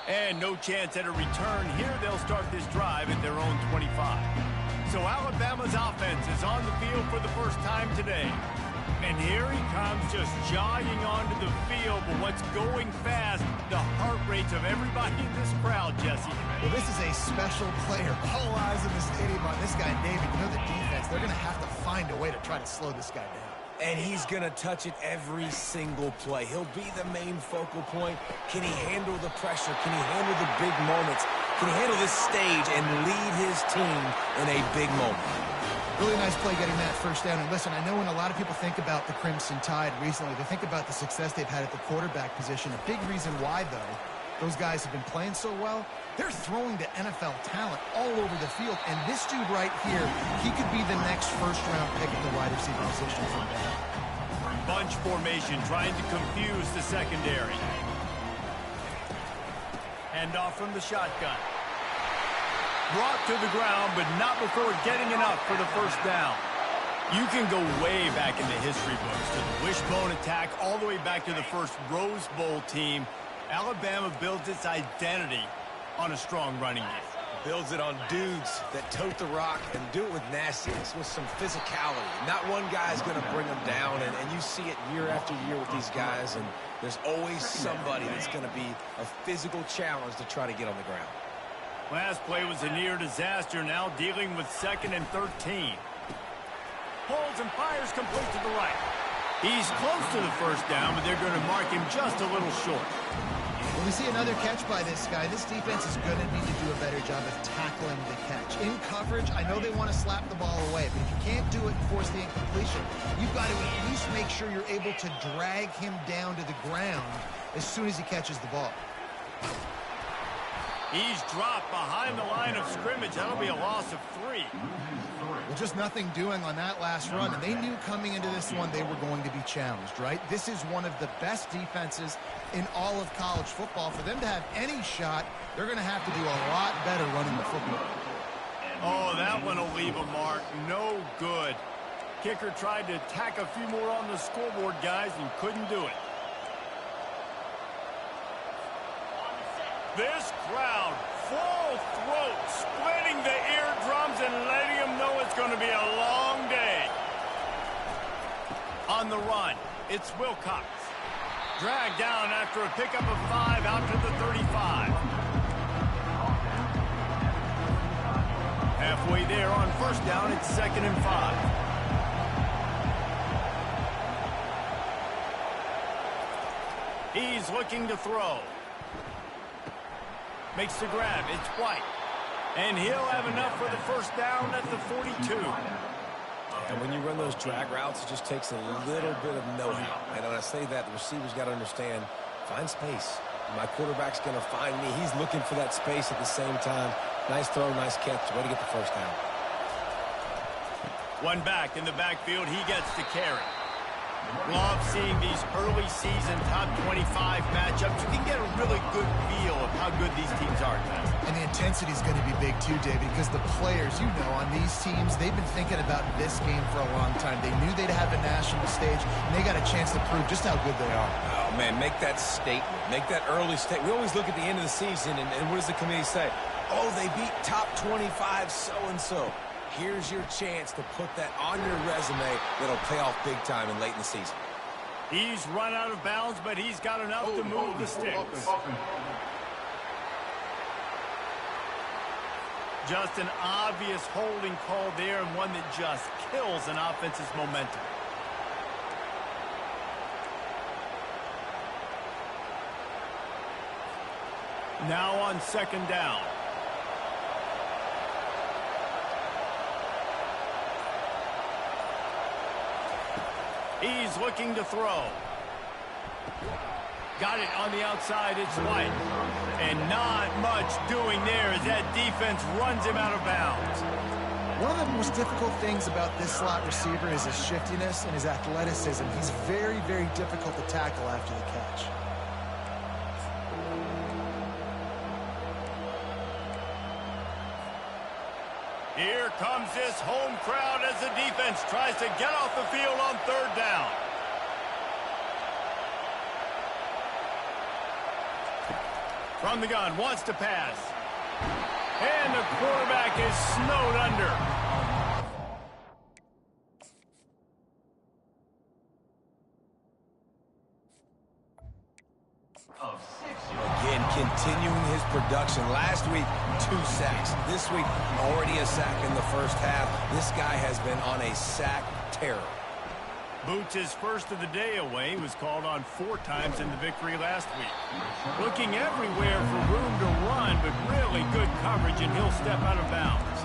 And no chance at a return here. They'll start this drive at their own 25. So Alabama's offense is on the field for the first time today. And here he comes, just jogging onto the field. But what's going fast, the heart rates of everybody in this crowd, Jesse. Well, this is a special player. All eyes in the stadium on this guy, David. You know the defense, they're going to have to find a way to try to slow this guy down. And he's going to touch it every single play. He'll be the main focal point. Can he handle the pressure? Can he handle the big moments? Can he handle this stage and lead his team in a big moment? Really nice play getting that first down. And listen, I know when a lot of people think about the Crimson Tide recently, they think about the success they've had at the quarterback position. A big reason why, though, those guys have been playing so well, they're throwing to NFL talent all over the field. And this dude right here, he could be the next first-round pick at the wide receiver position from there. Bunch formation trying to confuse the secondary. Handoff from the shotgun. Brought to the ground, but not before getting enough for the first down. You can go way back in the history books to the wishbone attack, all the way back to the first Rose Bowl team. Alabama builds its identity on a strong running game. Builds it on dudes that tote the rock and do it with nastiness, with some physicality. Not one guy's going to bring them down, and you see it year after year with these guys, and there's always somebody that's going to be a physical challenge to try to get on the ground. Last play was a near disaster, now dealing with 2nd and 13. Holds and fires complete to the right. He's close to the first down, but they're going to mark him just a little short. When we see another catch by this guy, this defense is going to need to do a better job of tackling the catch. In coverage, I know they want to slap the ball away, but if you can't do it and force the incompletion, you've got to at least make sure you're able to drag him down to the ground as soon as he catches the ball. He's dropped behind the line of scrimmage. That'll be a loss of 3. Well, just nothing doing on that last run, and they knew coming into this one they were going to be challenged, right? This is one of the best defenses in all of college football. For them to have any shot, they're going to have to do a lot better running the football. Oh, that one will leave a mark. No good. Kicker tried to tack a few more on the scoreboard, guys, and couldn't do it. This crowd, full throat, splitting the eardrums and letting them know it's going to be a long day. On the run, it's Wilcox. Dragged down after a pickup of 5 out to the 35. Halfway there on first down, it's 2nd and 5. He's looking to throw. Makes the grab. It's White. And he'll have enough for the first down at the 42. And when you run those drag routes, it just takes a little bit of know-how. And when I say that, the receiver's got to understand, find space. My quarterback's going to find me. He's looking for that space at the same time. Nice throw, nice catch. Way to get the first down. One back in the backfield. He gets the carry. Love seeing these early season top 25 matchups. You can get a really good feel of how good these teams are, guys. And the intensity is going to be big too, David, because the players, you know, on these teams, they've been thinking about this game for a long time. They knew they'd have a national stage, and they got a chance to prove just how good they are. Oh, man, make that statement. Make that early statement. We always look at the end of the season, and what does the committee say? Oh, they beat top 25 so-and-so. Here's your chance to put that on your resume that'll pay off big time and late in the season. He's run out of bounds, but he's got enough to move the sticks. Just an obvious holding call there, and one that just kills an offense's momentum. Now on 2nd down. He's looking to throw. Got it on the outside. It's White. And not much doing there as that defense runs him out of bounds. One of the most difficult things about this slot receiver is his shiftiness and his athleticism. He's very, very difficult to tackle after the catch. Here comes this home crowd as the defense tries to get off the field on 3rd down. From the gun, wants to pass. And the quarterback is snowed under. Again, continuing his production. Last week, 2 sacks. This week, already a sack in the first half. This guy has been on a sack terror. Boots his first of the day away. Was called on 4 times in the victory last week. Looking everywhere for room to run, but really good coverage, and he'll step out of bounds.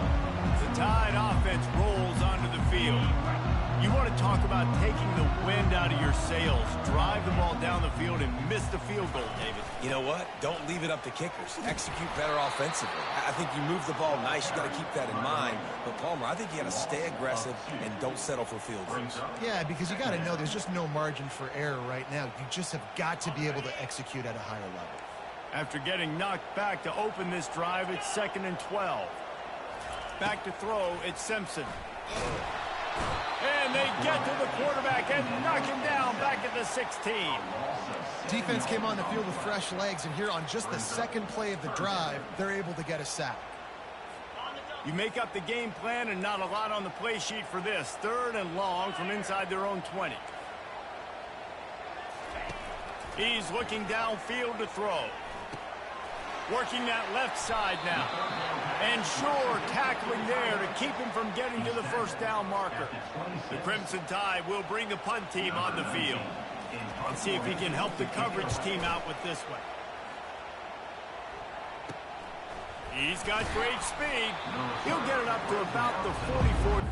The Tide offense rolls onto the field. You want to talk about taking the wind out of your sails. Drive the ball down the field and miss the field goal, David. You know what? Don't leave it up to kickers. Execute better offensively. I think you move the ball nice. You got to keep that in mind. But, Palmer, I think you got to stay aggressive and don't settle for field goals. Yeah, because you got to know there's just no margin for error right now. You just have got to be able to execute at a higher level. After getting knocked back to open this drive, it's 2nd and 12. Back to throw, it's Simpson. And they get to the quarterback and knock him down back at the 16. Defense came on the field with fresh legs, and here on just the second play of the drive, they're able to get a sack. You make up the game plan and not a lot on the play sheet for this. 3rd and long from inside their own 20. He's looking downfield to throw. Working that left side now. And Shore tackling there to keep him from getting to the first down marker. The Crimson Tide will bring the punt team on the field. And see if he can help the coverage team out with this one. He's got great speed. He'll get it up to about the 44.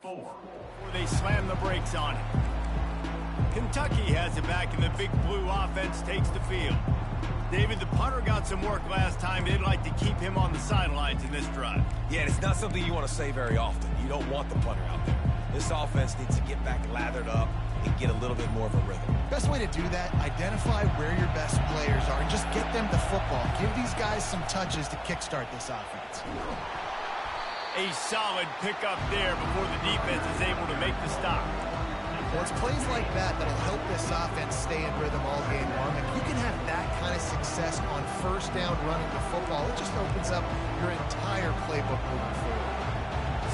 Before they slam the brakes on it. Kentucky has it back, and the big blue offense takes the field. David, the punter got some work last time. They'd like to keep him on the sidelines in this drive. Yeah, and it's not something you want to say very often. You don't want the punter out there. This offense needs to get back lathered up and get a little bit more of a rhythm. Best way to do that, identify where your best players are and just get them the football. Give these guys some touches to kickstart this offense. A solid pickup there before the defense is able to make the stop. Well, it's plays like that that'll help this offense stay in rhythm all game long. If you can have that kind of success on first down running the football, it just opens up your entire playbook moving forward.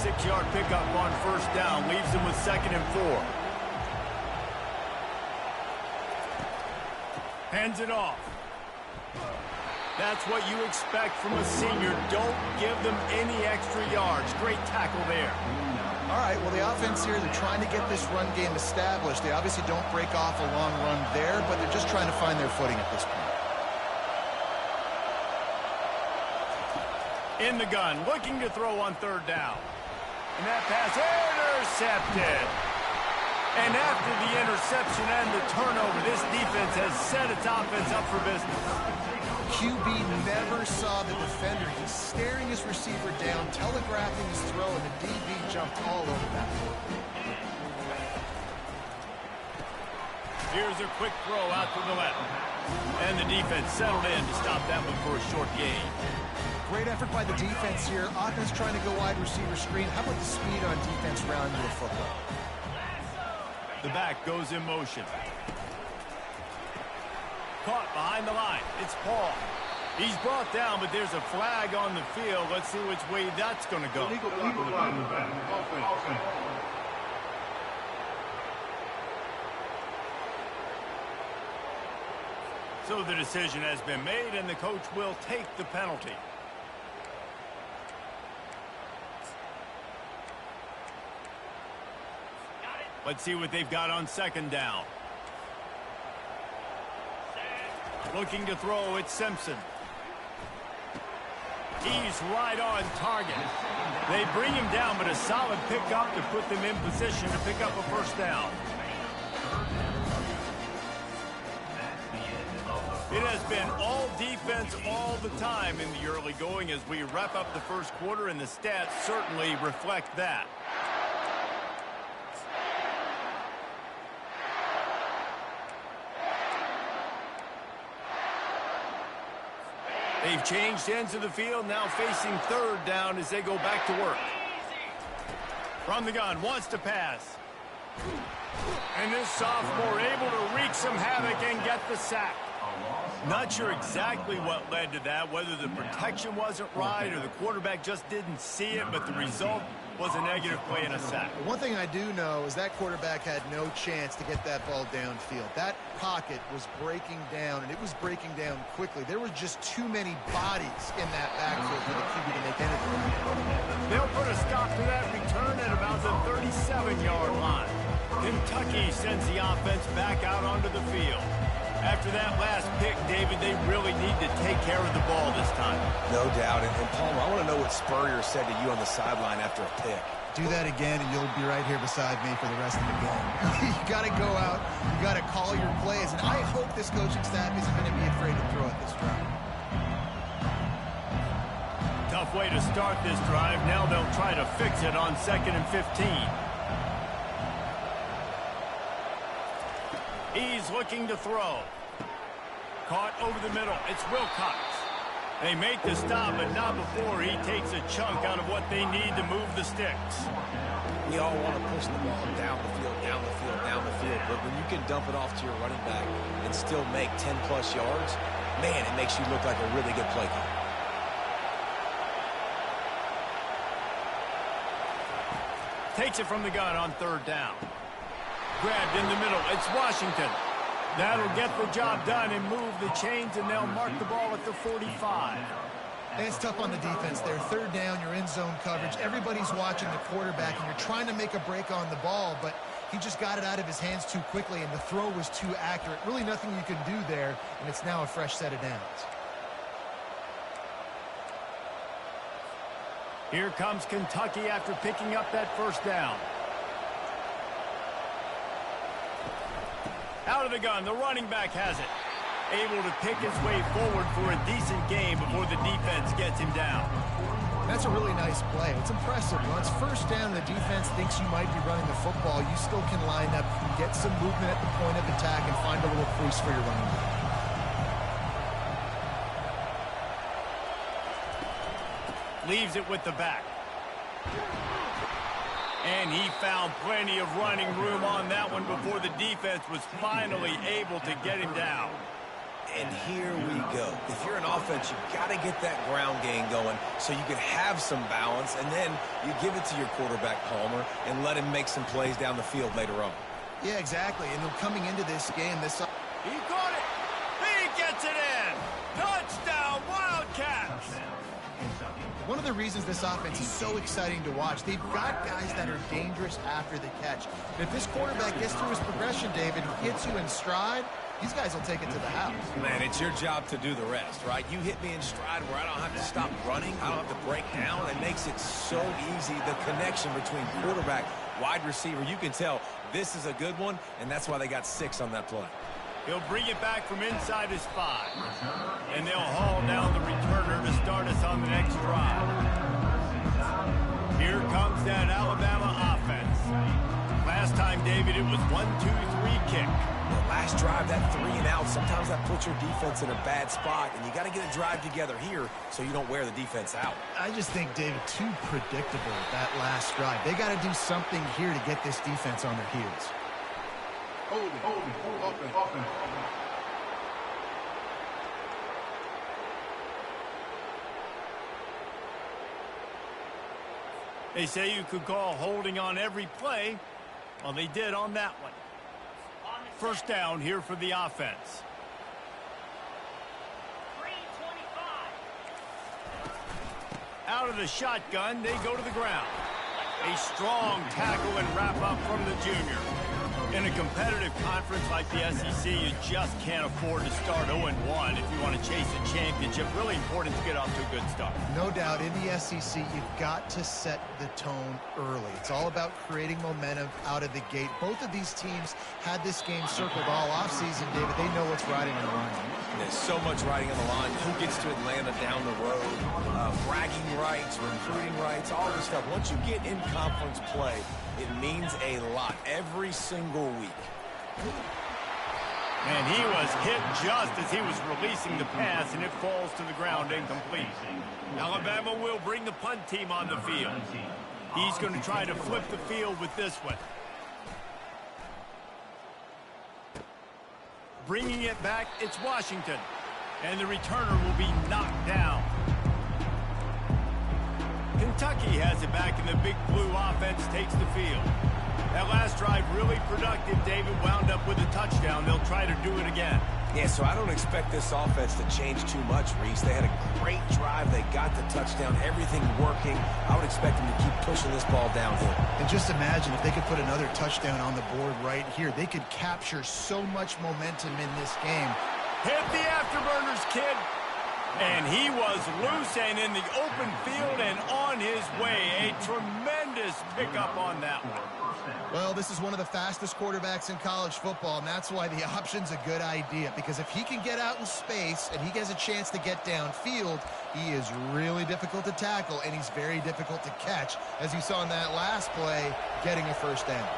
6-yard pickup on first down leaves them with 2nd and 4. Hands it off. That's what you expect from a senior. Don't give them any extra yards. Great tackle there. All right, well, the offense here, they're trying to get this run game established. They obviously don't break off a long run there, but they're just trying to find their footing at this point. In the gun, looking to throw on 3rd down. And that pass intercepted. And after the interception and the turnover, this defense has set its offense up for business. QB never saw the defender. He's staring his receiver down, telegraphing his throw, and the DB jumped all over that. Here's a quick throw out to the left. And the defense settled in to stop that one for a short gain. Great effort by the defense here. Offense trying to go wide receiver screen. How about the speed on defense rounding to the football? The back goes in motion. Caught behind the line. It's Paul. He's brought down, but there's a flag on the field. Let's see which way that's going to go. So the decision has been made, and the coach will take the penalty. Let's see what they've got on second down. Looking to throw, it's Simpson. He's right on target. They bring him down, but a solid pickup to put them in position to pick up a first down. It has been all defense all the time in the early going as we wrap up the first quarter, and the stats certainly reflect that. They've changed ends of the field, now facing third down as they go back to work. From the gun, wants to pass. And this sophomore able to wreak some havoc and get the sack. Not sure exactly what led to that, whether the protection wasn't right or the quarterback just didn't see it, but the result was a negative play and a sack. One thing I do know is that quarterback had no chance to get that ball downfield. That pocket was breaking down, and it was breaking down quickly. There were just too many bodies in that backfield for the QB to make anything. They'll put a stop to that return at about the 37-yard line. Kentucky sends the offense back out onto the field. After that last pick, David, they really need to take care of the ball this time. No doubt. And Palmer, I want to know what Spurrier said to you on the sideline after a pick. Do that again, and you'll be right here beside me for the rest of the game. You got to go out. You got to call your plays. And I hope this coaching staff isn't going to be afraid to throw at this drive. Tough way to start this drive. Now they'll try to fix it on 2nd and 15. He's looking to throw. Caught over the middle. It's Wilcox. They make the stop, but not before he takes a chunk out of what they need to move the sticks. We all want to push the ball down the field, down the field, down the field. But when you can dump it off to your running back and still make 10-plus yards, man, it makes you look like a really good play call. Takes it from the gun on third down. Grabbed in the middle. It's Washington. That'll get the job done and move the chains, and they'll mark the ball at the 45. And it's tough on the defense there. Third down, you're in zone coverage. Everybody's watching the quarterback, and you're trying to make a break on the ball, but he just got it out of his hands too quickly, and the throw was too accurate. Really nothing you can do there, and it's now a fresh set of downs. Here comes Kentucky after picking up that first down. Out of the gun, the running back has it. Able to pick his way forward for a decent game before the defense gets him down. That's a really nice play. It's impressive. Once first down, the defense thinks you might be running the football. You still can line up, get some movement at the point of attack, and find a little crease for your running back. Leaves it with the back. And he found plenty of running room on that one before the defense was finally able to get him down. And here we go. If you're an offense, you've got to get that ground game going so you can have some balance, and then you give it to your quarterback, Palmer, and let him make some plays down the field later on. Yeah, exactly. And coming into this game, He caught it. He gets it in. Touchdown, Wildcats. One of the reasons this offense is so exciting to watch, they've got guys that are dangerous after the catch. And if this quarterback gets through his progression, David, hits you in stride, these guys will take it to the house. Man, it's your job to do the rest, right? You hit me in stride where I don't have to stop running. I don't have to break down. It makes it so easy. The connection between quarterback, wide receiver, you can tell this is a good one, and that's why they got 6 on that play. He'll bring it back from inside his 5. And they'll haul down the returner to start us on the next drive. Here comes that Alabama offense. Last time, David, it was 1-2-3 kick. The last drive, that 3 and out, sometimes that puts your defense in a bad spot, and you got to get a drive together here so you don't wear the defense out. I just think, David, too predictable that last drive. They got to do something here to get this defense on their heels. Open. They say you could call holding on every play. Well, they did on that one. First down here for the offense. of the shotgun, they go to the ground. A strong tackle and wrap up from the junior. In a competitive conference like the SEC, you just can't afford to start 0-1 if you want to chase a championship. Really important to get off to a good start. No doubt, in the SEC, you've got to set the tone early. It's all about creating momentum out of the gate. Both of these teams had this game circled all offseason, David. They know what's riding on the line. There's so much riding on the line. Who gets to Atlanta down the road? Bragging rights, recruiting rights, all this stuff. Once you get in conference play, it means a lot every single week. And he was hit just as he was releasing the pass, and it falls to the ground incomplete. Alabama will bring the punt team on the field. He's going to try to flip the field with this one. Bringing it back, it's Washington. And the returner will be knocked down. Kentucky has it back, and the Big Blue offense takes the field. That last drive really productive. David wound up with a touchdown. They'll try to do it again. Yeah, so I don't expect this offense to change too much, Reese. They had a great drive. They got the touchdown, everything working. I would expect them to keep pushing this ball downhill. And just imagine if they could put another touchdown on the board right here. They could capture so much momentum in this game. Hit the afterburners, kid. And he was loose and in the open field and on his way. A tremendous pickup on that one. Well, this is one of the fastest quarterbacks in college football, and that's why the option's a good idea. Because if he can get out in space and he gets a chance to get downfield, he is really difficult to tackle, and he's very difficult to catch, as you saw in that last play, getting a first down.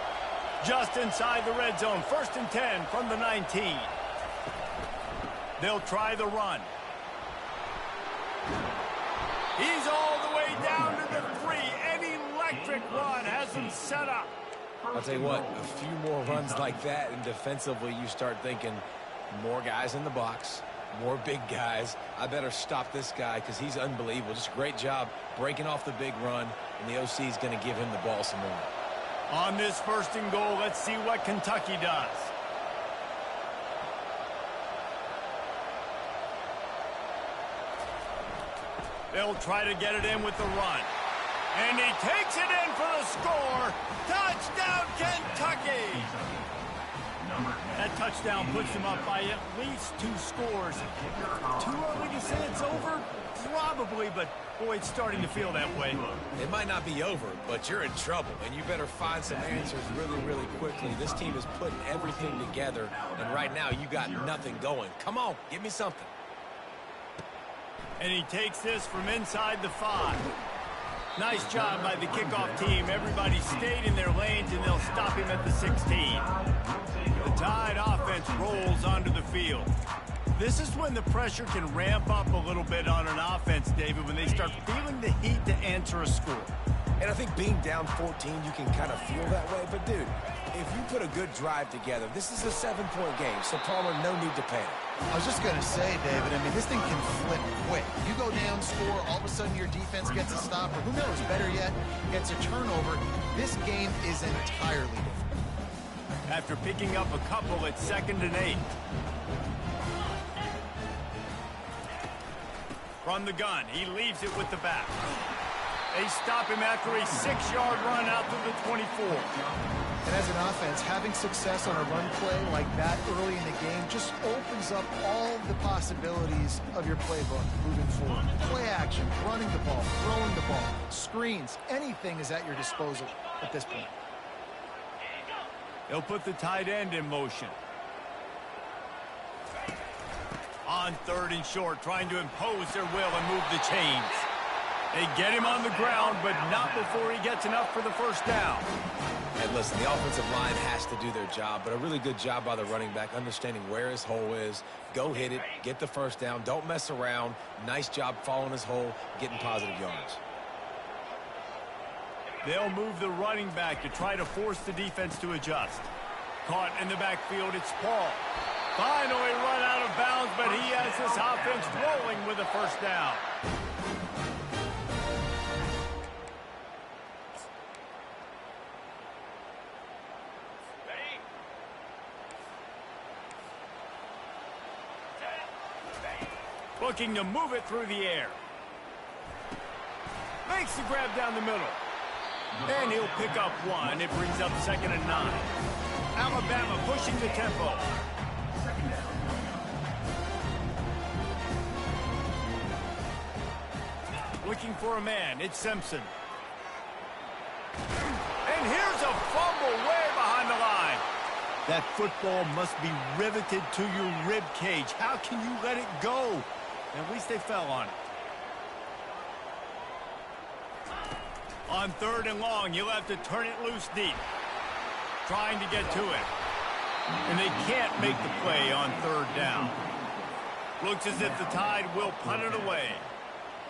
Just inside the red zone, 1st and 10 from the 19. They'll try the run. He's all the way down to the 3. An electric run has him set up. I'll tell you what, a few more runs like that, and defensively you start thinking more guys in the box, more big guys. I better stop this guy because he's unbelievable. Just a great job breaking off the big run, and the OC is going to give him the ball some more. On this 1st and goal, let's see what Kentucky does. They'll try to get it in with the run. And he takes it in for the score. Touchdown, Kentucky! That touchdown puts them up by at least 2 scores. Too early to say it's over? Probably, but boy, it's starting to feel that way. It might not be over, but you're in trouble, and you better find some answers really, really quickly. This team is putting everything together, and right now you got nothing going. Come on, give me something. And he takes this from inside the 5. Nice job by the kickoff team. Everybody stayed in their lanes, and they'll stop him at the 16. The Tide offense rolls onto the field. This is when the pressure can ramp up a little bit on an offense, David, when they start feeling the heat to answer a score. And I think being down 14, you can kind of feel that way. But, dude, if you put a good drive together, this is a 7-point game, so Palmer, no need to panic. I was just going to say, David, I mean, this thing can flip quick. You go down, score, all of a sudden your defense gets a stop, or who knows, better yet, gets a turnover. This game is entirely different. After picking up a couple, it's 2nd and 8. From the gun, he leaves it with the back. They stop him after a 6-yard run out to the 24. And as an offense, having success on a run play like that early in the game just opens up all the possibilities of your playbook moving forward. Play action, running the ball, throwing the ball, screens, anything is at your disposal at this point. They'll put the tight end in motion. On 3rd and short, trying to impose their will and move the chains. They get him on the ground, but not before he gets enough for the first down. And listen, the offensive line has to do their job, but a really good job by the running back, understanding where his hole is. Go hit it, get the first down, don't mess around. Nice job following his hole, getting positive yards. They'll move the running back to try to force the defense to adjust. Caught in the backfield, it's Paul. Finally run out of bounds, but he has this offense rolling with a first down. Looking to move it through the air. Makes the grab down the middle. And he'll pick up one. It brings up 2nd and 9. Alabama pushing the tempo. Looking for a man. It's Simpson. And here's a fumble way behind the line. That football must be riveted to your rib cage. How can you let it go? At least they fell on it. On 3rd and long, you'll have to turn it loose deep. Trying to get to it. And they can't make the play on 3rd down. Looks as if the Tide will punt it away.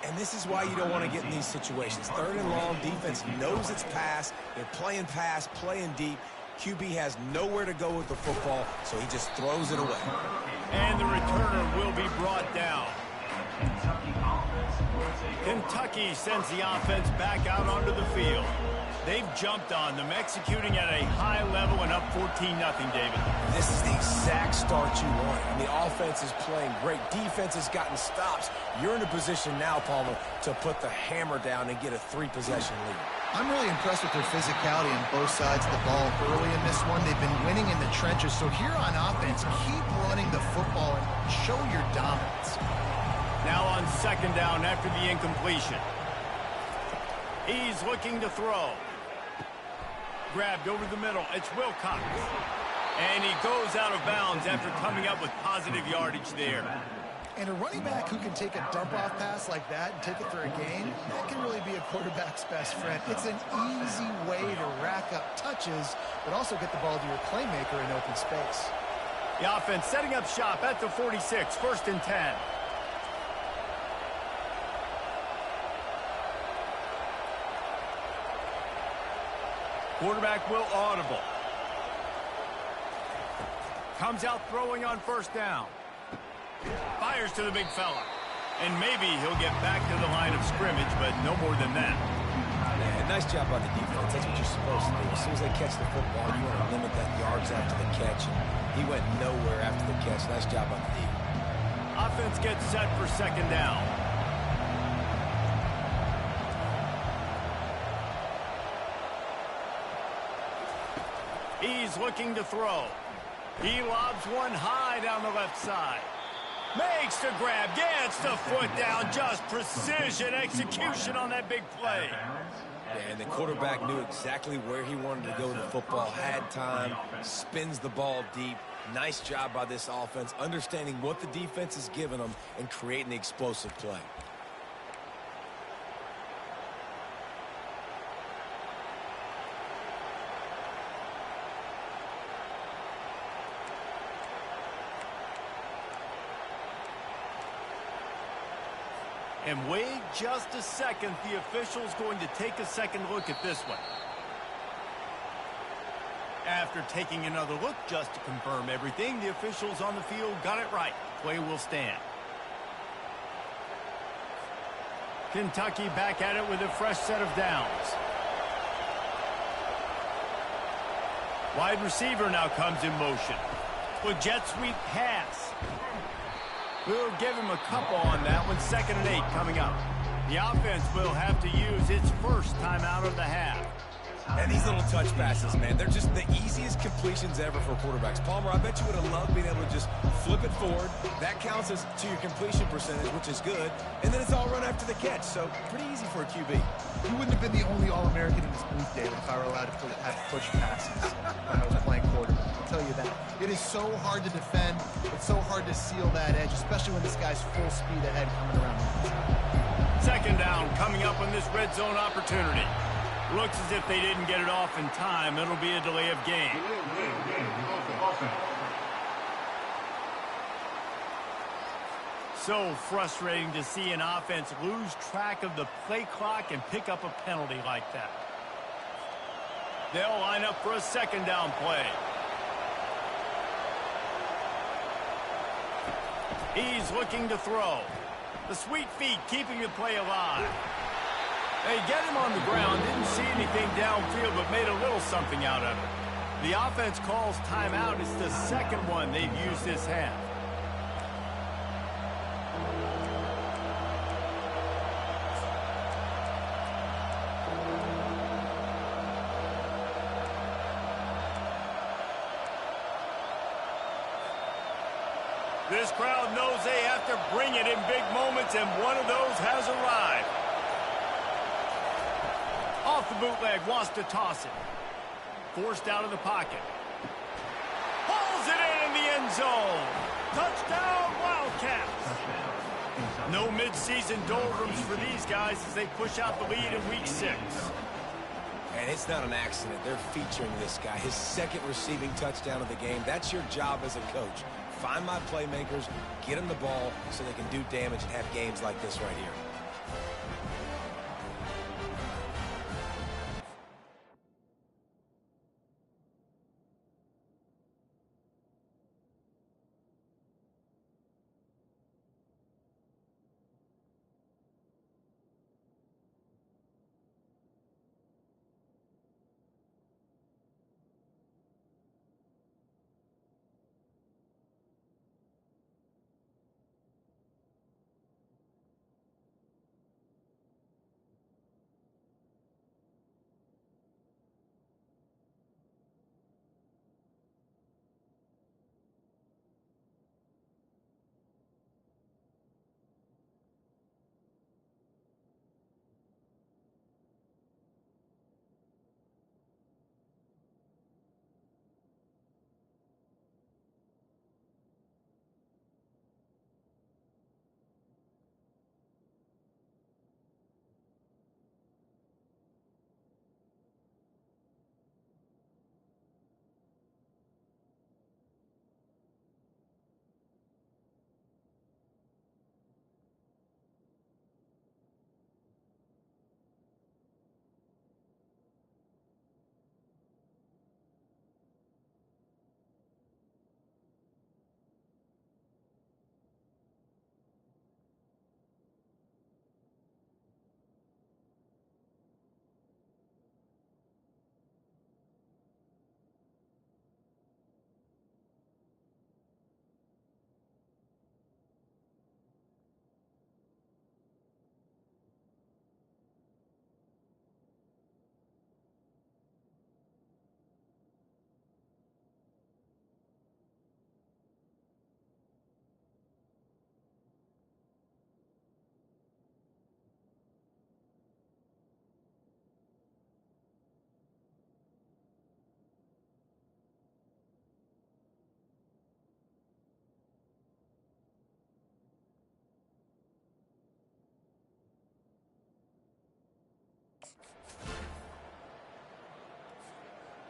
And this is why you don't want to get in these situations. 3rd and long, defense knows it's pass. They're playing pass, playing deep. QB has nowhere to go with the football, so he just throws it away. And the returner will be brought down. Kentucky sends the offense back out onto the field. They've jumped on them, executing at a high level and up 14-0, David. This is the exact start you want. And the offense is playing great. Defense has gotten stops. You're in a position now, Palmer, to put the hammer down and get a 3-possession lead. I'm really impressed with their physicality on both sides of the ball early in this one. They've been winning in the trenches. So here on offense, keep running the football and show your dominance. Now on 2nd down after the incompletion. He's looking to throw. Grabbed over the middle. It's Wilcox. And he goes out of bounds after coming up with positive yardage there. And a running back who can take a dump-off pass like that and take it for a gain, that can really be a quarterback's best friend. It's an easy way to rack up touches, but also get the ball to your playmaker in open space. The offense setting up shop at the 46, 1st and 10. Quarterback will audible. Comes out throwing on 1st down. Fires to the big fella. And maybe he'll get back to the line of scrimmage, but no more than that. Yeah, nice job by the defense. That's what you're supposed to do. As soon as they catch the football, you want to limit that yards after the catch. And he went nowhere after the catch. Nice job by the D. Offense gets set for 2nd down. He's looking to throw. He lobs one high down the left side. Makes the grab, gets the foot down. Just precision execution on that big play. Yeah, and the quarterback knew exactly where he wanted to go with the football, had time, spins the ball deep. Nice job by this offense, understanding what the defense is giving them and creating the explosive play. And wait just a second. The official's going to take a second look at this one. After taking another look just to confirm everything, the officials on the field got it right. Play will stand. Kentucky back at it with a fresh set of downs. Wide receiver now comes in motion. With jet sweep pass. We'll give him a couple on that one. 2nd and 8 coming up. The offense will have to use its first timeout of the half. And these little touch passes, man, they're just the easiest completions ever for quarterbacks. Palmer, I bet you would have loved being able to just flip it forward. That counts as to your completion percentage, which is good. And then it's all run after the catch, so pretty easy for a QB. You wouldn't have been the only All-American in this booth, David, if I were allowed to have push passes when I was playing quarterback. I'll tell you that. It is so hard to defend. It's so hard to seal that edge, especially when this guy's full speed ahead coming around the outside. 2nd down coming up on this red zone opportunity. Looks as if they didn't get it off in time. It'll be a delay of game. So frustrating to see an offense lose track of the play clock and pick up a penalty like that. They'll line up for a 2nd down play. He's looking to throw. The sweet feet keeping the play alive. They get him on the ground, didn't see anything downfield, but made a little something out of it. The offense calls timeout. It's the 2nd one they've used this half. This crowd knows they have to bring it in big moments, and one of those has arrived. Off the bootleg, wants to toss it. Forced out of the pocket. Hauls it in the end zone. Touchdown, Wildcats. No midseason doldrums for these guys as they push out the lead in Week 6. And it's not an accident. They're featuring this guy. His second receiving touchdown of the game. That's your job as a coach. Find my playmakers, get them the ball so they can do damage and have games like this right here.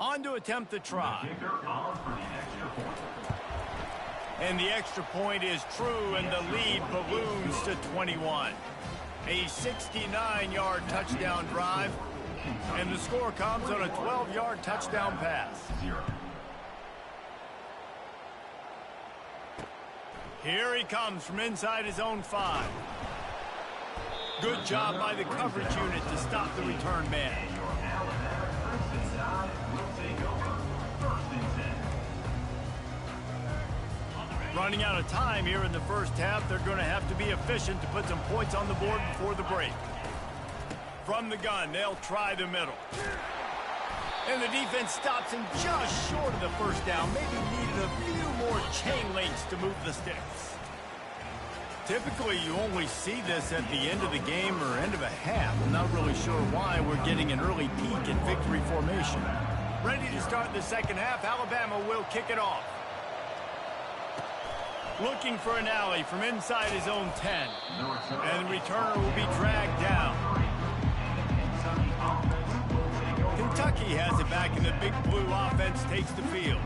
On to attempt the try. And the extra point is true, and the lead balloons to 21. A 69-yard touchdown drive, and the score comes on a 12-yard touchdown pass. Here he comes from inside his own 5. Good job by the coverage unit to stop the return man. Running out of time here in the first half, they're going to have to be efficient to put some points on the board before the break. From the gun, they'll try the middle. And the defense stops him just short of the first down. Maybe needed a few more chain links to move the sticks. Typically, you only see this at the end of the game or end of a half. I'm not really sure why we're getting an early peek in victory formation. Ready to start the second half, Alabama will kick it off. Looking for an alley from inside his own 10. And the returner will be dragged down. Kentucky has it back, and the Big Blue offense takes the field.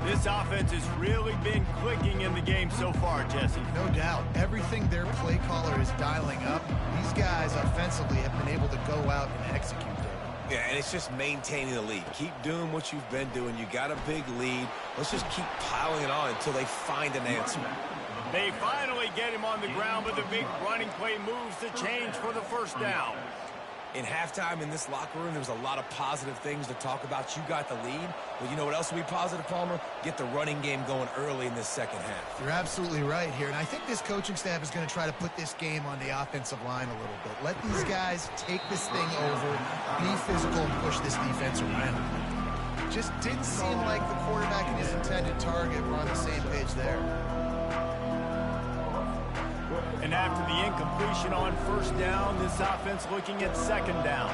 This offense has really been clicking in the game so far, Jesse. No doubt. Everything their play caller is dialing up, these guys offensively have been able to go out and execute there. Yeah, and it's just maintaining the lead. Keep doing what you've been doing. You got a big lead. Let's just keep piling it on until they find an answer. They finally get him on the ground, but the big running play moves the change for the first down. In halftime in this locker room, there was a lot of positive things to talk about. You got the lead. Well, you know what else will be positive, Palmer? Get the running game going early in this second half. You're absolutely right here, and I think this coaching staff is going to try to put this game on the offensive line a little bit. Let these guys take this thing over, be physical, and push this defense around. Just didn't seem like the quarterback and his intended target were on the same page there. And after the incompletion on first down, this offense looking at second down.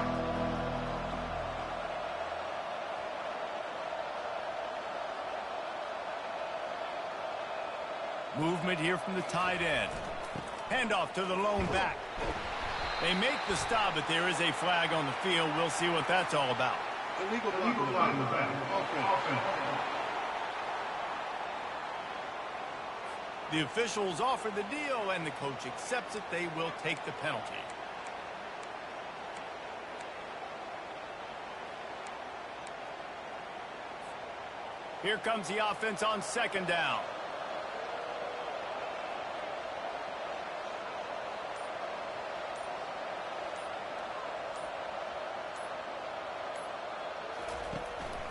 Movement here from the tight end. Handoff to the lone back. They make the stop, but there is a flag on the field. We'll see what that's all about. Illegal block in the back. The officials offer the deal, and the coach accepts it. They will take the penalty. Here comes the offense on second down.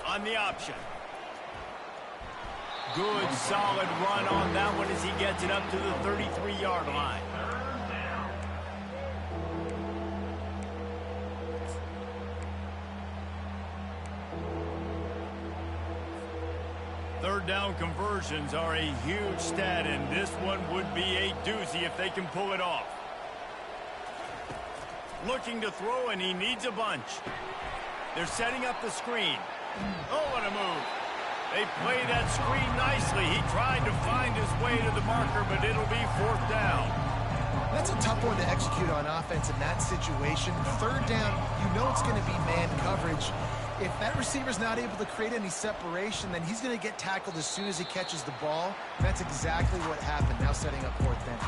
On the option. Good, solid run on that one as he gets it up to the 33-yard line. Third down conversions are a huge stat, and this one would be a doozy if they can pull it off. Looking to throw, and he needs a bunch. They're setting up the screen. Oh, what a move. They play that screen nicely. He tried to find his way to the marker, but it'll be fourth down. That's a tough one to execute on offense in that situation. Third down, you know it's going to be man coverage. If that receiver's not able to create any separation, then he's going to get tackled as soon as he catches the ball. And that's exactly what happened, now setting up fourth down.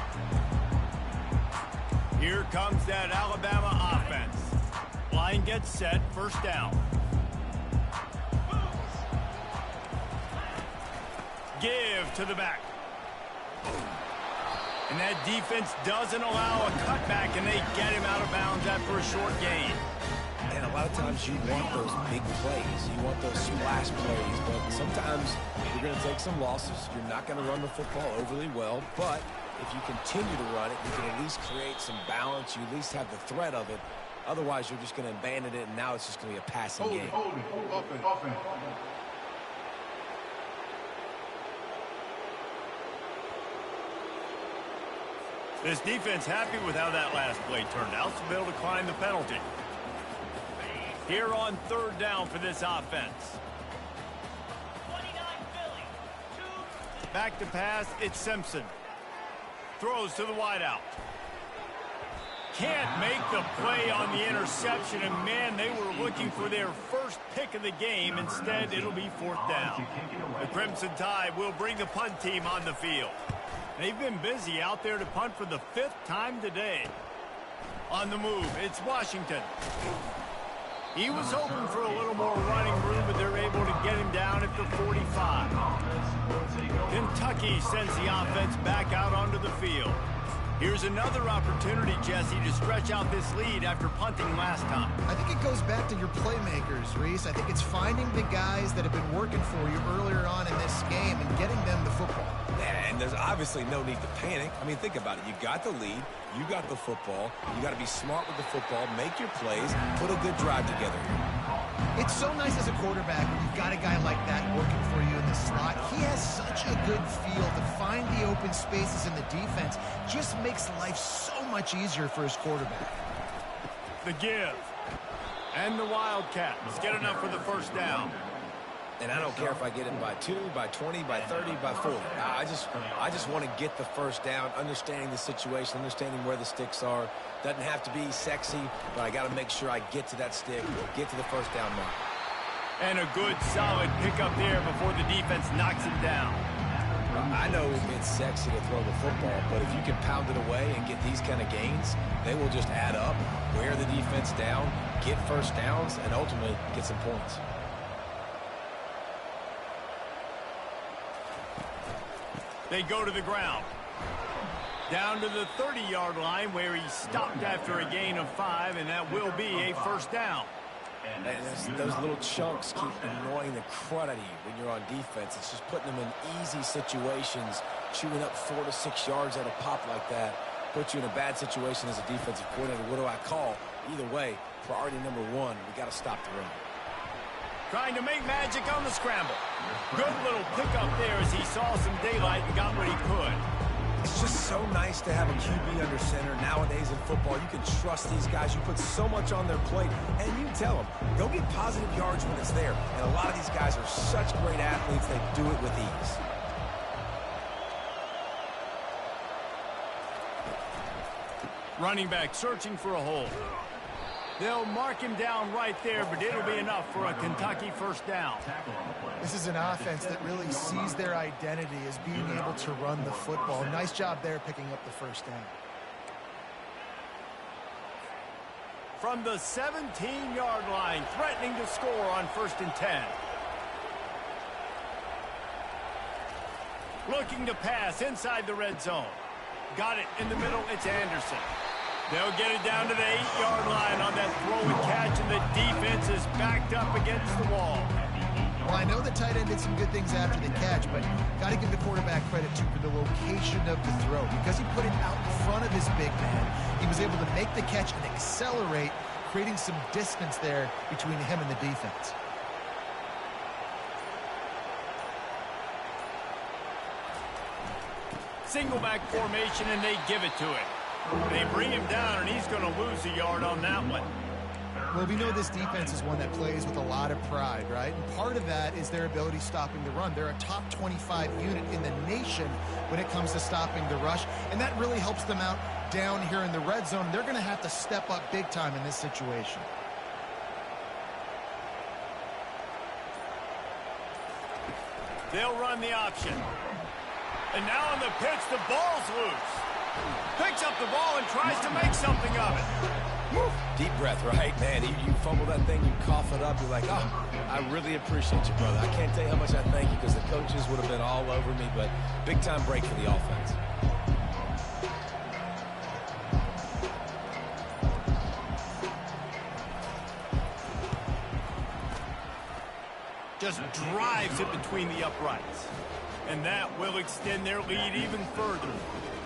Here comes that Alabama offense. Line gets set, first down. Give to the back. And that defense doesn't allow a cutback, and they get him out of bounds after a short gain. And a lot of times you want those big plays. You want those splash plays. But sometimes you're going to take some losses. You're not going to run the football overly well. But if you continue to run it, you can at least create some balance. You at least have the threat of it. Otherwise, you're just going to abandon it, and now it's just going to be a passing game. Offense. This defense happy with how that last play turned out, so they'll decline the penalty. Here on third down for this offense. Back to pass, it's Simpson. Throws to the wideout. Can't make the play on the interception, and man, they were looking for their first pick of the game. Instead, it'll be fourth down. The Crimson Tide will bring the punt team on the field. They've been busy out there to punt for the 5th time today. On the move, it's Washington. He was hoping for a little more running room, but they're able to get him down at the 45. Kentucky sends the offense back out onto the field. Here's another opportunity, Jesse, to stretch out this lead after punting last time. I think it goes back to your playmakers, Reese. I think it's finding the guys that have been working for you earlier on in this game and getting them the football. Yeah, and there's obviously no need to panic. I mean, think about it. You got the lead. You got the football. You got to be smart with the football. Make your plays. Put a good drive together here. It's so nice as a quarterback when you've got a guy like that working for you in the slot. He has such a good feel to find the open spaces in the defense. Just makes life so much easier for his quarterback. The give. And the Wildcats get enough for the first down. And I don't care if I get it by 2, by 20, by 30, by 40. I just want to get the first down, understanding the situation, understanding where the sticks are. Doesn't have to be sexy, but I got to make sure I get to that stick, get to the first down mark. And a good, solid pickup there before the defense knocks him down. I know it's sexy to throw the football, but if you can pound it away and get these kind of gains, they will just add up, wear the defense down, get first downs, and ultimately get some points. They go to the ground. Down to the 30-yard line where he stopped after a gain of 5, and that will be a first down. And those little chunks keep annoying the crud out of you when you're on defense. It's just putting them in easy situations, chewing up 4 to 6 yards at a pop like that. Puts you in a bad situation as a defensive coordinator. What do I call? Either way, priority number 1, we got to stop the run. Trying to make magic on the scramble. Good little pickup there as he saw some daylight and got what he could. It's just so nice to have a QB under center. Nowadays in football, you can trust these guys. You put so much on their plate, and you tell them, go get positive yards when it's there. And a lot of these guys are such great athletes, they do it with ease. Running back searching for a hole. They'll mark him down right there, but it'll be enough for a Kentucky first down. This is an offense that really sees their identity as being able to run the football. Nice job there picking up the first down. From the 17-yard line, threatening to score on 1st and 10. Looking to pass inside the red zone. Got it in the middle, it's Anderson. They'll get it down to the 8-yard line on that throw and catch, and the defense is backed up against the wall. Well, I know the tight end did some good things after the catch, but got to give the quarterback credit, too, for the location of the throw. Because he put it out in front of his big man, he was able to make the catch and accelerate, creating some distance there between him and the defense. Single back formation, and they give it to him. They bring him down, and he's going to lose a yard on that one. Well, we know this defense is one that plays with a lot of pride, right? And part of that is their ability stopping the run. They're a top 25 unit in the nation when it comes to stopping the rush, and that really helps them out down here in the red zone. They're going to have to step up big time in this situation. They'll run the option. And now on the pitch, the ball's loose. Picks up the ball and tries to make something of it. Woo. Deep breath, right? Man, you fumble that thing, you cough it up, you're like, oh, I really appreciate you, brother. I can't tell you how much I thank you because the coaches would have been all over me, but big-time break for the offense. Just drives it between the uprights. And that will extend their lead even further.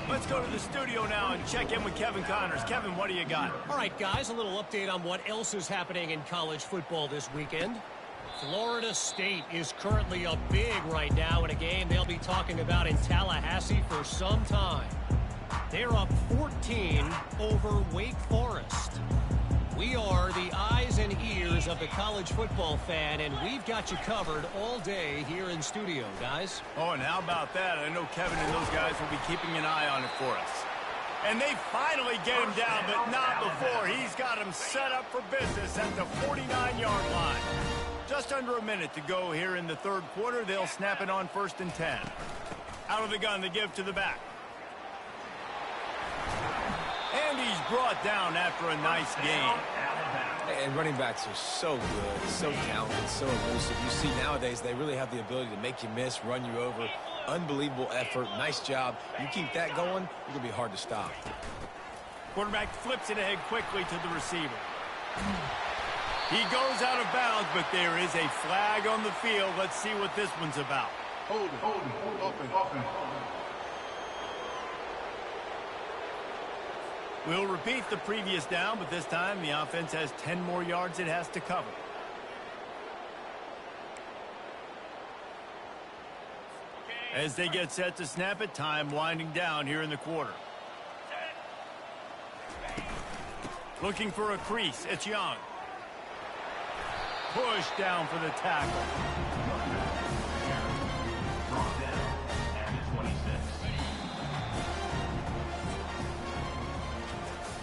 Let's go to the studio now and check in with Kevin Connors. Kevin, what do you got? All right, guys, a little update on what else is happening in college football this weekend. Florida State is currently up big right now in a game they'll be talking about in Tallahassee for some time. They're up 14 over Wake Forest. We are the eyes and ears of the college football fan, and we've got you covered all day here in studio, guys. Oh, and how about that? I know Kevin and those guys will be keeping an eye on it for us. And they finally get him down, but not before. He's got him set up for business at the 49-yard line. Just under a minute to go here in the third quarter. They'll snap it on 1st and 10. Out of the gun, they give to the back. And he's brought down after a nice game. And running backs are so good, so talented, so elusive. You see nowadays they really have the ability to make you miss, run you over. Unbelievable effort. Nice job. You keep that going, you're going to be hard to stop. Quarterback flips it ahead quickly to the receiver. He goes out of bounds, but there is a flag on the field. Let's see what this one's about. Hold it, offense. We'll repeat the previous down, but this time the offense has 10 more yards it has to cover. As they get set to snap it, time winding down here in the quarter. Looking for a crease, it's Young. Push down for the tackle.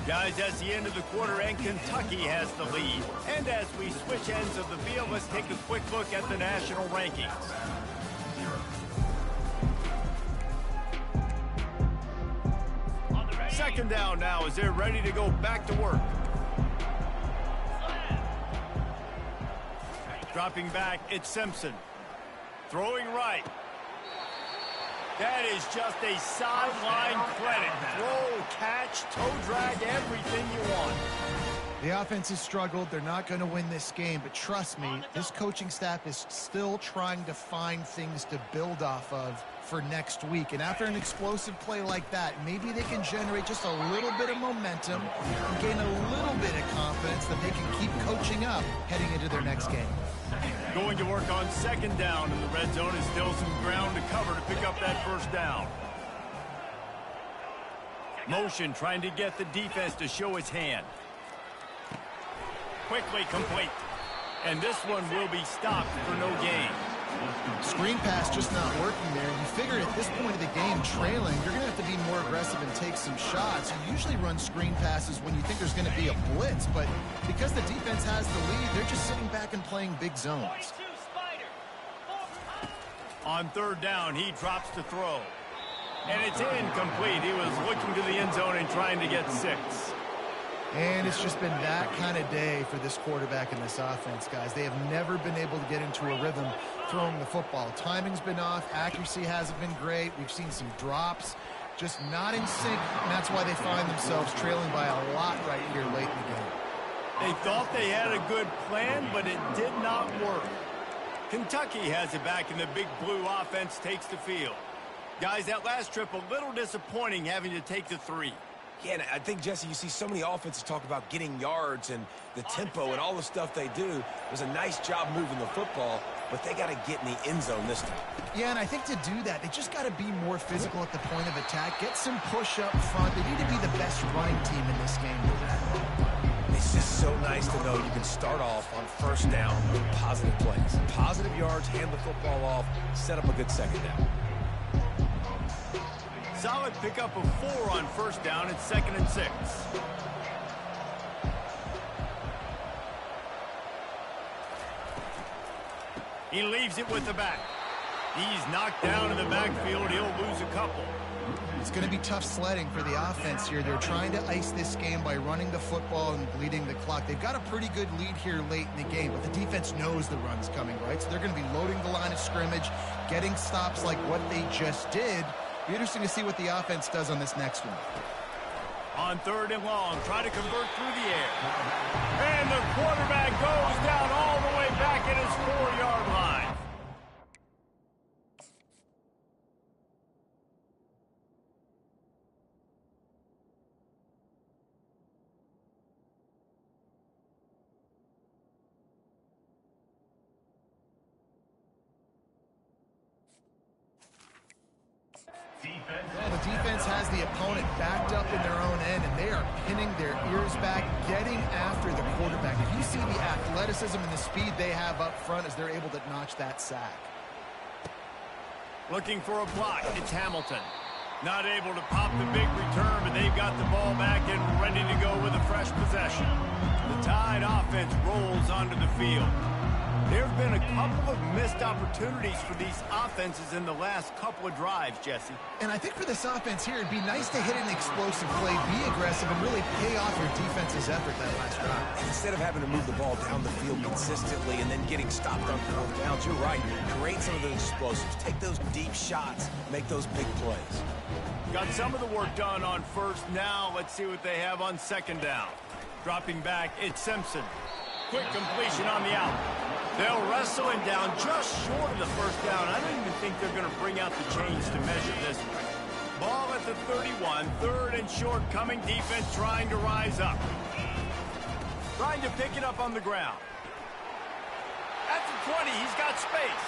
Guys, that's the end of the quarter, and Kentucky has the lead. And as we switch ends of the field, let's take a quick look at the national rankings. Second down now as they're ready to go back to work. Dropping back, it's Simpson. Throwing right. That is just a sideline credit. Throw, catch, toe drag, everything you want. The offense has struggled. They're not going to win this game, but trust me, this coaching staff is still trying to find things to build off of for next week. And after an explosive play like that, maybe they can generate just a little bit of momentum and gain a little bit of confidence that they can keep coaching up heading into their next game. Going to work on second down, and the red zone is still some ground to cover to pick up that first down. Motion trying to get the defense to show its hand. Quickly complete. And this one will be stopped for no gain. Screen pass just not working there. You figure at this point of the game, trailing, you're going to have to be more aggressive and take some shots. You usually run screen passes when you think there's going to be a blitz, but because the defense has the lead, they're just sitting back and playing big zones. On third down, he drops to throw. And it's incomplete. He was looking to the end zone and trying to get 6. And it's just been that kind of day for this quarterback and this offense, guys. They have never been able to get into a rhythm throwing the football. Timing's been off. Accuracy hasn't been great. We've seen some drops. Just not in sync, and that's why they find themselves trailing by a lot right here late in the game. They thought they had a good plan, but it did not work. Kentucky has it back, and the big blue offense takes the field. Guys, that last trip a little disappointing having to take the 3. Yeah, and I think, Jesse, you see so many offenses talk about getting yards and the tempo and all the stuff they do. It was a nice job moving the football, but they got to get in the end zone this time. Yeah, and I think to do that, they just got to be more physical at the point of attack. Get some push up front. They need to be the best running team in this game. It's just so nice to know you can start off on first down with positive plays. Positive yards, hand the football off, set up a good second down. Solid pickup of 4 on first down and 2nd and 6. He leaves it with the back. He's knocked down in the backfield. He'll lose a couple. It's going to be tough sledding for the offense here. They're trying to ice this game by running the football and bleeding the clock. They've got a pretty good lead here late in the game, but the defense knows the run's coming, right? So they're going to be loading the line of scrimmage, getting stops like what they just did. Be interesting to see what the offense does on this next one. On 3rd and long, try to convert through the air. And the quarterback goes down all the way back at his 4-yard line. Well, the defense has the opponent backed up in their own end, and they are pinning their ears back, getting after the quarterback. If you see the athleticism and the speed they have up front as they're able to notch that sack. Looking for a block. It's Hamilton. Not able to pop the big return, but they've got the ball back and ready to go with a fresh possession. The Tide offense rolls onto the field. There have been a couple of missed opportunities for these offenses in the last couple of drives, Jesse. And I think for this offense here, it'd be nice to hit an explosive play, be aggressive, and really pay off your defense's effort that last drive. And instead of having to move the ball down the field consistently and then getting stopped on 4th downs, you're right. Create some of those explosives. Take those deep shots. Make those big plays. Got some of the work done on first. Now let's see what they have on 2nd down. Dropping back, it's Simpson. Quick completion on the out. They'll wrestle him down just short of the first down. I don't even think they're going to bring out the chains to measure this one. Ball at the 31, 3rd and short, coming defense trying to rise up. Trying to pick it up on the ground. At the 20, he's got space.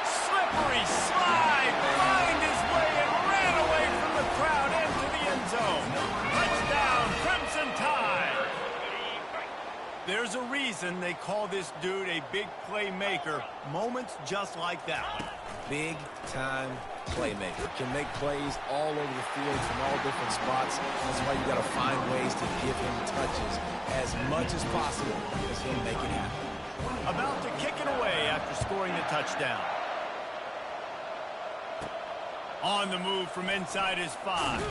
Slippery slide, find his way and ran away from the crowd into the end zone. Touchdown, Crimson Tide. There's a reason they call this dude a big playmaker. Moments just like that one. Big-time playmaker. Can make plays all over the field from all different spots. That's why you got to find ways to give him touches as much as possible as he'll make it happen. About to kick it away after scoring the touchdown. On the move from inside his 5.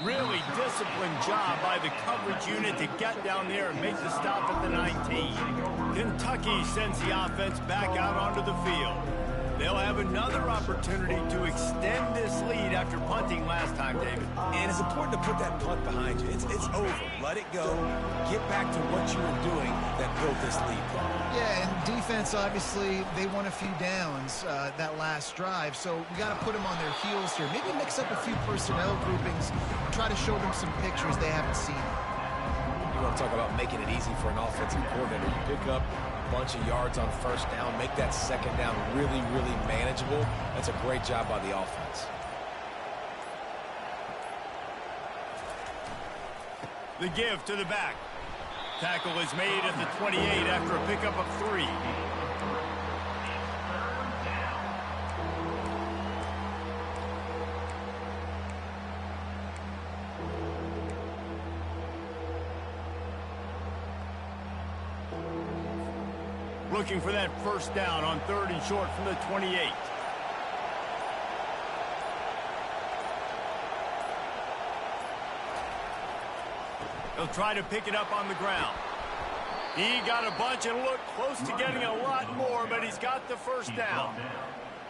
Really disciplined job by the coverage unit to get down there and make the stop at the 19. Kentucky sends the offense back out onto the field. They'll have another opportunity to extend this lead after punting last time, David. And it's important to put that punt behind you. It's over. Let it go. Get back to what you were doing that built this lead. Yeah, and defense, obviously, they won a few downs that last drive, so we got to put them on their heels here. Maybe mix up a few personnel groupings and try to show them some pictures they haven't seen. You want to talk about making it easy for an offensive coordinator. You pick up a bunch of yards on first down, make that second down really, really manageable. That's a great job by the offense. The give to the back. Tackle is made at the 28 after a pickup of 3. Looking for that first down on 3rd and short from the 28. He'll try to pick it up on the ground. He got a bunch and looked close to getting a lot more, but he's got the first down.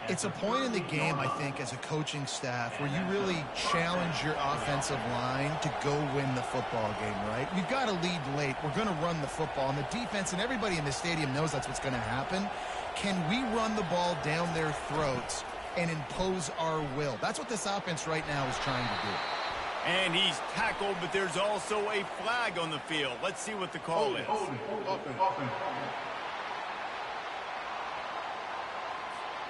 It's a point in the game, I think, as a coaching staff where you really challenge your offensive line to go win the football game, right? We've got to lead late. We're going to run the football. And the defense and everybody in the stadium knows that's what's going to happen. Can we run the ball down their throats and impose our will? That's what this offense right now is trying to do. And he's tackled, but there's also a flag on the field. Let's see what the call is.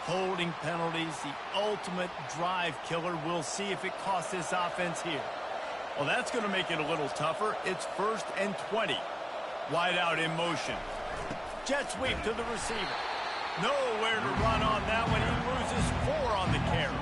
Holding penalties, the ultimate drive killer. We'll see if it costs this offense here. Well, that's going to make it a little tougher. It's 1st and 20. Wide out in motion. Jet sweep to the receiver. Nowhere to run on that one. He loses 4 on the carry.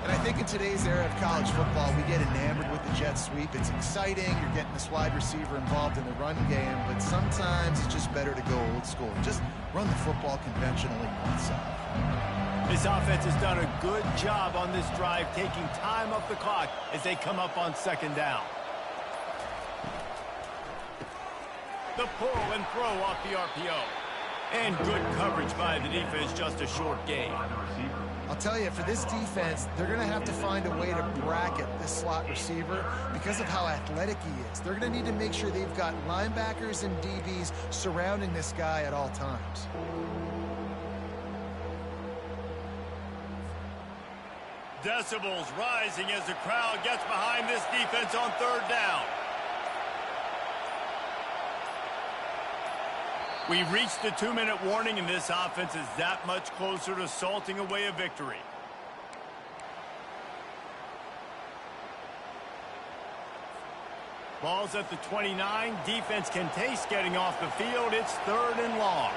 And I think in today's era of college football, we get enamored with the jet sweep. It's exciting. You're getting this wide receiver involved in the run game, but sometimes it's just better to go old school. Just run the football conventionally north-south. This offense has done a good job on this drive, taking time off the clock as they come up on 2nd down. The pull and throw off the RPO. And good coverage by the defense, just a short gain. I'll tell you, for this defense, they're going to have to find a way to bracket this slot receiver because of how athletic he is. They're going to need to make sure they've got linebackers and DBs surrounding this guy at all times. Decibels rising as the crowd gets behind this defense on 3rd down. We've reached the 2-minute warning, and this offense is that much closer to salting away a victory. Ball's at the 29. Defense can taste getting off the field. It's 3rd and long.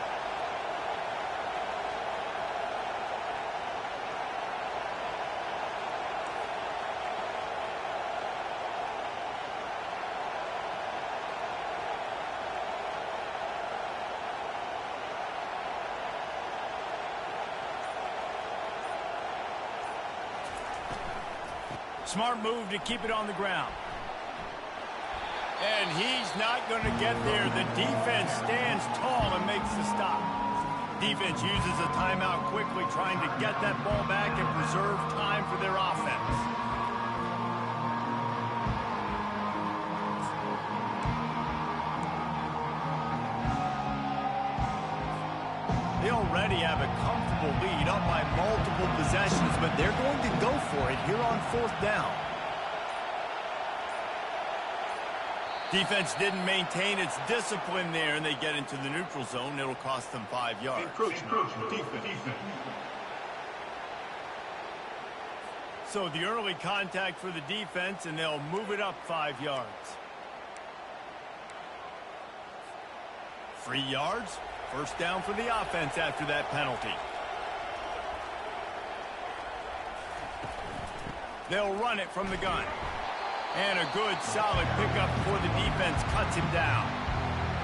Smart move to keep it on the ground. And he's not going to get there. The defense stands tall and makes the stop. Defense uses a timeout quickly, trying to get that ball back and preserve time for their offense. They already have a comfortable lead, up by multiple possessions, but they're going to go for it here on 4th down. Defense didn't maintain its discipline there, and they get into the neutral zone. It'll cost them 5 yards. Defense. So the early contact for the defense, and they'll move it up 5 yards. 3 yards. First down for the offense after that penalty. They'll run it from the gun. And a good, solid pickup before the defense cuts him down.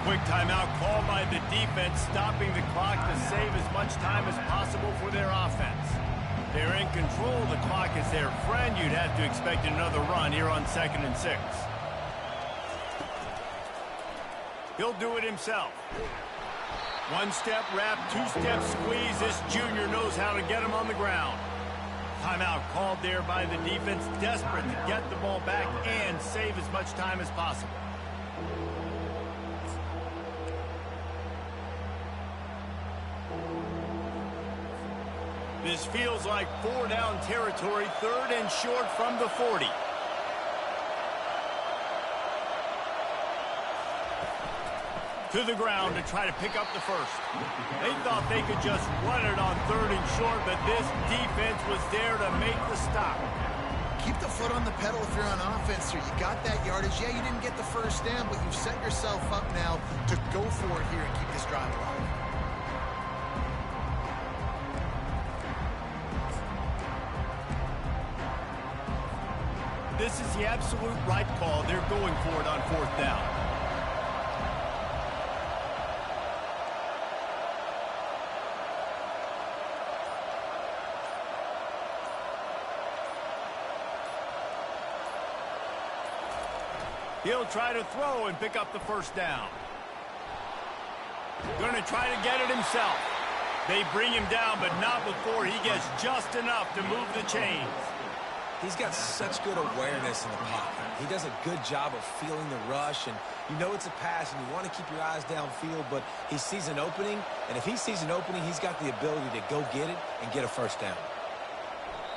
Quick timeout called by the defense, stopping the clock to save as much time as possible for their offense. They're in control. The clock is their friend. You'd have to expect another run here on 2nd and 6. He'll do it himself. 1-step wrap, 2-step squeeze. This junior knows how to get him on the ground. Timeout called there by the defense, desperate to get the ball back and save as much time as possible. This feels like 4-down territory, 3rd and short from the 40. To the ground to try to pick up the first. They thought they could just run it on 3rd and short, but this defense was there to make the stop. keep the foot on the pedal if you're on offense here. You got that yardage. Yeah, you didn't get the first down, but you've set yourself up now to go for it here and keep this drive alive. This is the absolute right call. They're going for it on 4th down. He'll try to throw and pick up the first down. Going to try to get it himself. They bring him down, but not before he gets just enough to move the chains. He's got such good awareness in the pocket. He does a good job of feeling the rush, and you know it's a pass, and you want to keep your eyes downfield, but he sees an opening, and if he sees an opening, he's got the ability to go get it and get a first down.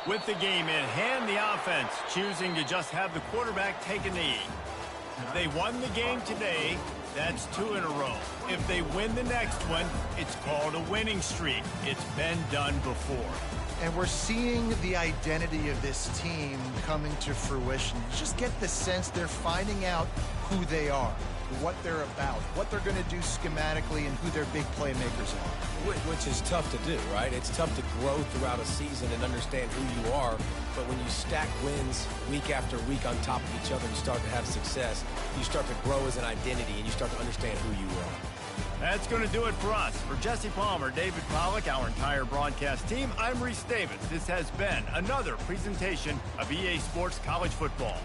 With the game in hand, the offense choosing to just have the quarterback take a knee. If they won the game today, that's 2 in a row. If they win the next one, it's called a winning streak. It's been done before. And we're seeing the identity of this team coming to fruition. You just get the sense they're finding out who they are, what they're about, what they're going to do schematically, and who their big playmakers are. Which is tough to do, right? It's tough to grow throughout a season and understand who you are. But when you stack wins week after week on top of each other and start to have success, you start to grow as an identity and you start to understand who you are. That's going to do it for us. For Jesse Palmer, David Pollack, our entire broadcast team, I'm Reese Davis. This has been another presentation of EA Sports College Football.